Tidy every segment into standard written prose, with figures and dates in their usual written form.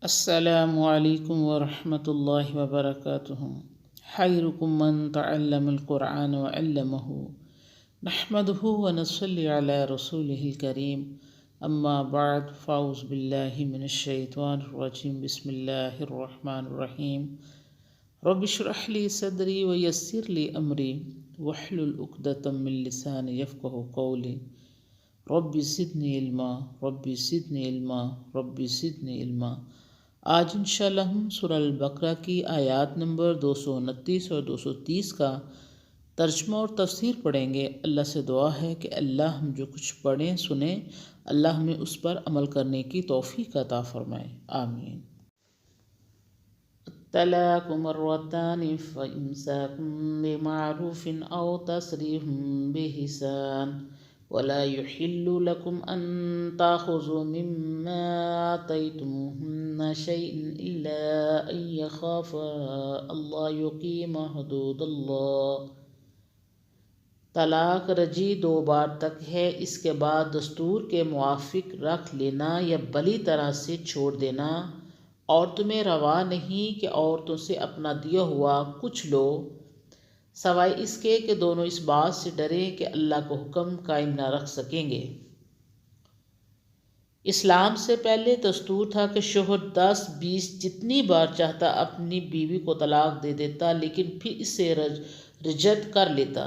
السلام علیکم ورحمۃ اللہ وبرکاتہ۔ خیرکم من تعلم القرآن وعلمہ، نحمدہ ونصلی علی رسولہ الکریم، اما بعد فاعوذ باللہ من الشیطان الرجیم، بسم اللہ الرحمن الرحیم۔ رب اشرح لی صدری ویسر لی امری واحلل عقدۃ من لسانی یفقہوا قولی۔ رب زدنی علما، رب زدنی علما، رب زدنی علما۔ آج انشاءاللہ ہم سورہ البقرہ کی آیات نمبر 229 اور 230 کا ترجمہ اور تفسیر پڑھیں گے۔ اللہ سے دعا ہے کہ اللہ ہم جو کچھ پڑھیں سنیں، اللہ ہمیں اس پر عمل کرنے کی توفیق عطا فرمائے، آمین۔ الطلاق مرتان فإمساك بمعروف أو تسريح بإحسان ولا يحل لكم أن تأخذوا مما آتيتموهن شيئا إلا أن يخافا الله يقيم حدود الله۔ طلاق رجی 2 بار تک ہے، اس کے بعد دستور کے موافق رکھ لینا یا بلی طرح سے چھوڑ دینا، اور تمہیں روا نہیں کہ عورتوں سے اپنا دیا ہوا کچھ لو، سوائے اس کے کہ دونوں اس بات سے ڈریں کہ اللہ کو حکم قائم نہ رکھ سکیں گے۔ اسلام سے پہلے دستور تھا کہ شوہر 10-20 جتنی بار چاہتا اپنی بیوی کو طلاق دے دیتا، لیکن پھر اس سے رجعت کر لیتا۔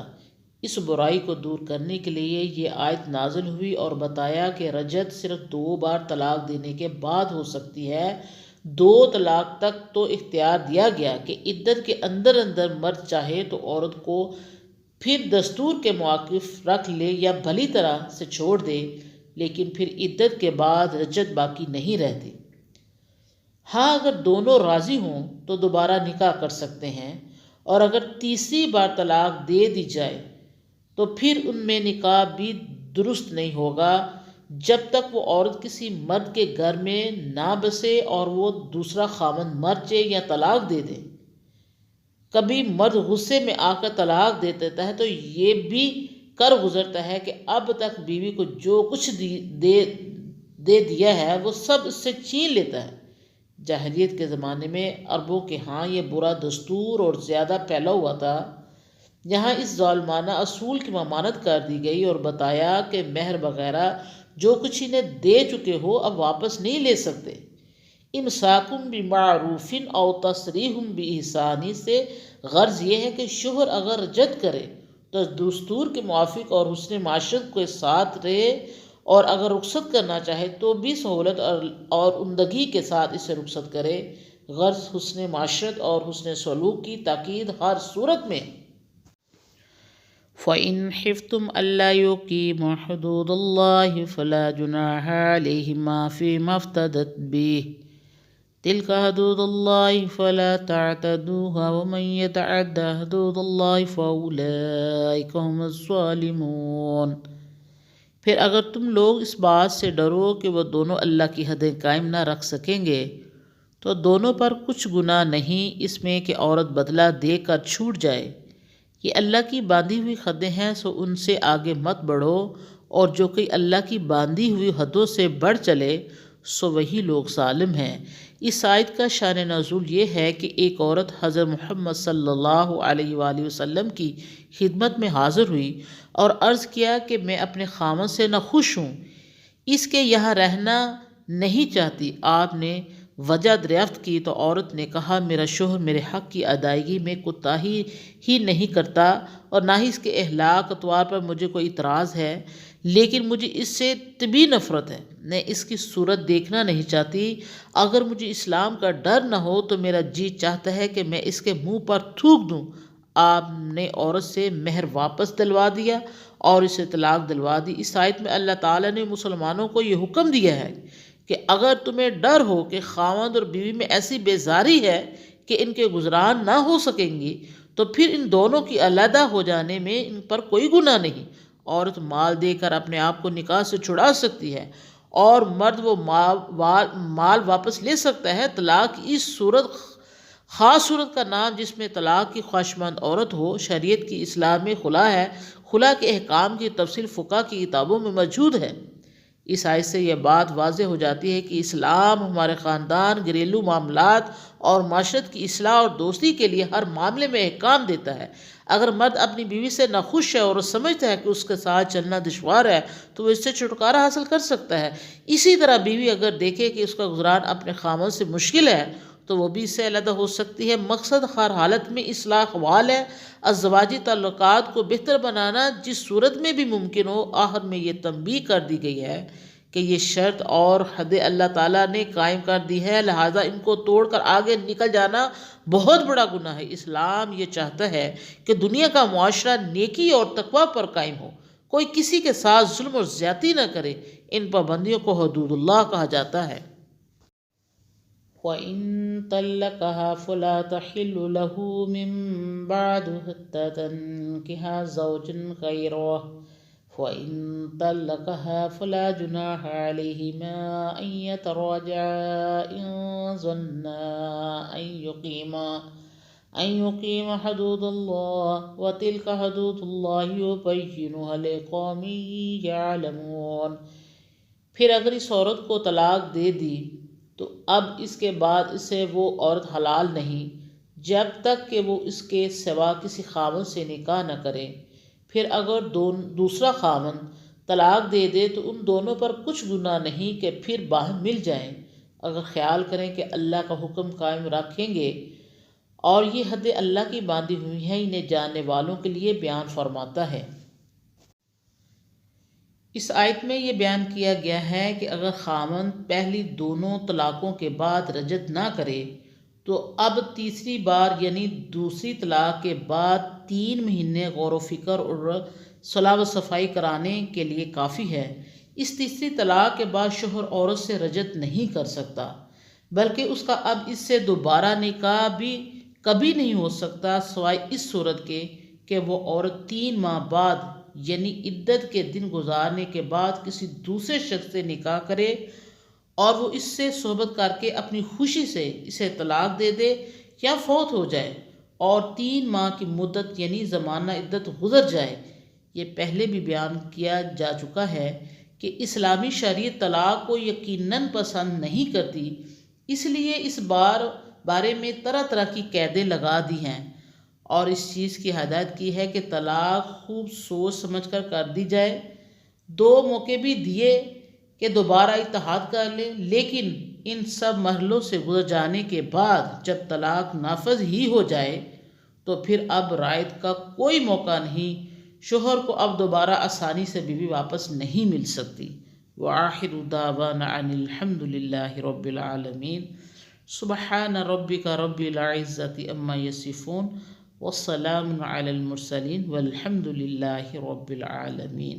اس برائی کو دور کرنے کے لیے یہ آیت نازل ہوئی اور بتایا کہ رجعت صرف 2 بار طلاق دینے کے بعد ہو سکتی ہے۔ 2 طلاق تک تو اختیار دیا گیا کہ عدت کے اندر مرد چاہے تو عورت کو پھر دستور کے موقف رکھ لے یا بھلی طرح سے چھوڑ دے، لیکن پھر عدت کے بعد رجعت باقی نہیں رہتی۔ ہاں، اگر دونوں راضی ہوں تو دوبارہ نکاح کر سکتے ہیں، اور اگر تیسری بار طلاق دے دی جائے تو پھر ان میں نکاح بھی درست نہیں ہوگا جب تک وہ عورت کسی مرد کے گھر میں نہ بسے اور وہ دوسرا خاوند مر جائے یا طلاق دے دے۔ کبھی مرد غصے میں آ کر طلاق دے دیتا ہے تو یہ بھی کر گزرتا ہے کہ اب تک بیوی کو جو کچھ دے دیا ہے وہ سب اس سے چھین لیتا ہے۔ جاہلیت کے زمانے میں عربوں کے ہاں یہ برا دستور اور زیادہ پھیلا ہوا تھا۔ یہاں اس ظالمانہ اصول کی ممانعت کر دی گئی اور بتایا کہ مہر وغیرہ جو کچھ انہیں دے چکے ہو اب واپس نہیں لے سکتے۔ امساکم بمعروف او تسریح بإحسان سے غرض یہ ہے کہ شوہر اگر رجعت کرے تو دستور کے موافق اور حسن معاشرت کے ساتھ رہے، اور اگر رخصت کرنا چاہے تو بھی سہولت اور عمدگی کے ساتھ اسے رخصت کرے۔ غرض حسن معاشرت اور حسن سلوک کی تاکید ہر صورت میں۔ فَإِنْ خِفْتُمْ أَلَّا يُقِيمُوا حُدُودَ اللَّهِ فَلَا جُنَاحَ عَلَيْهِمَا فِيمَا افْتَدَتْ بِهِ تِلْكَ حُدُودُ اللَّهِ فَلَا تَعْتَدُوهَا وَمَنْ يَتَعَدَّ حُدُودَ اللَّهِ فَأُولَئِكَ هُمُ الظَّالِمُونَ۔ پھر اگر تم لوگ اس بات سے ڈرو کہ وہ دونوں اللہ کی حدیں قائم نہ رکھ سکیں گے تو دونوں پر کچھ گناہ نہیں اس میں کہ عورت بدلہ دے کر چھوٹ جائے۔ یہ اللہ کی باندھی ہوئی حدیں ہیں، سو ان سے آگے مت بڑھو، اور جو کوئی اللہ کی باندھی ہوئی حدوں سے بڑھ چلے سو وہی لوگ ظالم ہیں۔ اس آیت کا شان نزول یہ ہے کہ ایک عورت حضرت محمد صلی اللہ علیہ وآلہ وسلم کی خدمت میں حاضر ہوئی اور عرض کیا کہ میں اپنے خاوند سے ناخوش ہوں، اس کے یہاں رہنا نہیں چاہتی۔ آپ نے وجہ دریافت کی تو عورت نے کہا، میرا شوہر میرے حق کی ادائیگی میں کوتاہی ہی نہیں کرتا، اور نہ ہی اس کے اخلاق اطوار پر مجھے کوئی اعتراض ہے، لیکن مجھے اس سے طبی نفرت ہے، میں اس کی صورت دیکھنا نہیں چاہتی۔ اگر مجھے اسلام کا ڈر نہ ہو تو میرا جی چاہتا ہے کہ میں اس کے منہ پر تھوک دوں۔ آپ نے عورت سے مہر واپس دلوا دیا اور اسے طلاق دلوا دی۔ اس آیت میں اللہ تعالیٰ نے مسلمانوں کو یہ حکم دیا ہے کہ اگر تمہیں ڈر ہو کہ خاوند اور بیوی میں ایسی بیزاری ہے کہ ان کے گزران نہ ہو سکیں گی تو پھر ان دونوں کی علیحدہ ہو جانے میں ان پر کوئی گناہ نہیں۔ عورت مال دے کر اپنے آپ کو نکاح سے چھڑا سکتی ہے اور مرد وہ مال واپس لے سکتا ہے۔ طلاق اس خاص صورت کا نام جس میں طلاق کی خواہشمند عورت ہو، شریعت کی اصطلاح میں خلا ہے۔ خلا کے احکام کی تفصیل فقہ کی کتابوں میں موجود ہے۔ اس آیت سے یہ بات واضح ہو جاتی ہے کہ اسلام ہمارے خاندان، گھریلو معاملات اور معاشرت کی اصلاح اور دوستی کے لیے ہر معاملے میں احکام دیتا ہے۔ اگر مرد اپنی بیوی سے ناخوش ہے اور وہ سمجھتا ہے کہ اس کے ساتھ چلنا دشوار ہے تو وہ اس سے چھٹکارا حاصل کر سکتا ہے۔ اسی طرح بیوی اگر دیکھے کہ اس کا گزران اپنے خاوند سے مشکل ہے تو وہ بھی اس سے علیحدہ ہو سکتی ہے۔ مقصد ہر حالت میں اصلاح احوال ہے۔ ازدواجی تعلقات کو بہتر بنانا جس صورت میں بھی ممکن ہو۔ آخر میں یہ تنبیہ کر دی گئی ہے کہ یہ شرط اور حد اللہ تعالیٰ نے قائم کر دی ہے، لہٰذا ان کو توڑ کر آگے نکل جانا بہت بڑا گناہ ہے۔ اسلام یہ چاہتا ہے کہ دنیا کا معاشرہ نیکی اور تقوی پر قائم ہو، کوئی کسی کے ساتھ ظلم اور زیادتی نہ کرے۔ ان پابندیوں کو حدود اللہ کہا جاتا ہے۔ وَإِن طَلَّقَهَا فَلَا تَحِلُّ لَهُ مِن بَعْدُ حَتَّى تَنكِحَ زَوْجًا غَيْرَهُ وَإِن طَلَّقَهَا فَلَا جُنَاحَ عَلَيْهِمَا أَن يَتَرَاجَعَا إِن ظَنَّا أَن يُقِيمَا حُدُودَ اللَّهِ وَتِلْكَ حُدُودُ اللَّهِ يُبَيِّنُهَا لِقَوْمٍ يَعْلَمُونَ۔ پھر اگر اس عورت کو طلاق دے دی تو اب اس کے بعد اسے وہ عورت حلال نہیں جب تک کہ وہ اس کے سوا کسی خاوند سے نکاح نہ کرے۔ پھر اگر دوسرا خاوند طلاق دے دے تو ان دونوں پر کچھ گناہ نہیں کہ پھر باہم مل جائیں، اگر خیال کریں کہ اللہ کا حکم قائم رکھیں گے، اور یہ حد اللہ کی باندھی ہوئی ہیں، انہیں جاننے والوں کے لیے بیان فرماتا ہے۔ اس آیت میں یہ بیان کیا گیا ہے کہ اگر خاوند پہلی دونوں طلاقوں کے بعد رجعت نہ کرے تو اب تیسری بار یعنی دوسری طلاق کے بعد 3 مہینے غور و فکر اور صلاح و صفائی کرانے کے لیے کافی ہے۔ اس تیسری طلاق کے بعد شوہر عورت سے رجعت نہیں کر سکتا، بلکہ اس کا اب اس سے دوبارہ نکاح بھی کبھی نہیں ہو سکتا سوائے اس صورت کے کہ وہ عورت 3 ماہ بعد یعنی عدت کے دن گزارنے کے بعد کسی دوسرے شخص سے نکاح کرے اور وہ اس سے صحبت کر کے اپنی خوشی سے اسے طلاق دے دے یا فوت ہو جائے اور 3 ماہ کی مدت یعنی زمانہ عدت گزر جائے۔ یہ پہلے بھی بیان کیا جا چکا ہے کہ اسلامی شریعت طلاق کو یقیناً پسند نہیں کرتی، اس لیے اس بارے میں طرح طرح کی قیدیں لگا دی ہیں اور اس چیز کی ہدایت کی ہے کہ طلاق خوب سوچ سمجھ کر دی جائے۔ 2 موقع بھی دیے کہ دوبارہ اتحاد کر لیں، لیکن ان سب مرحلوں سے گزر جانے کے بعد جب طلاق نافذ ہی ہو جائے تو پھر اب رعایت کا کوئی موقع نہیں، شوہر کو اب دوبارہ آسانی سے بیوی واپس نہیں مل سکتی۔ وآخر دعوانا ان الحمد للہ رب العالمین۔ سبحان ربک رب العزۃ عما یصفون والسلام علی المرسلین والحمد للہ رب العالمین۔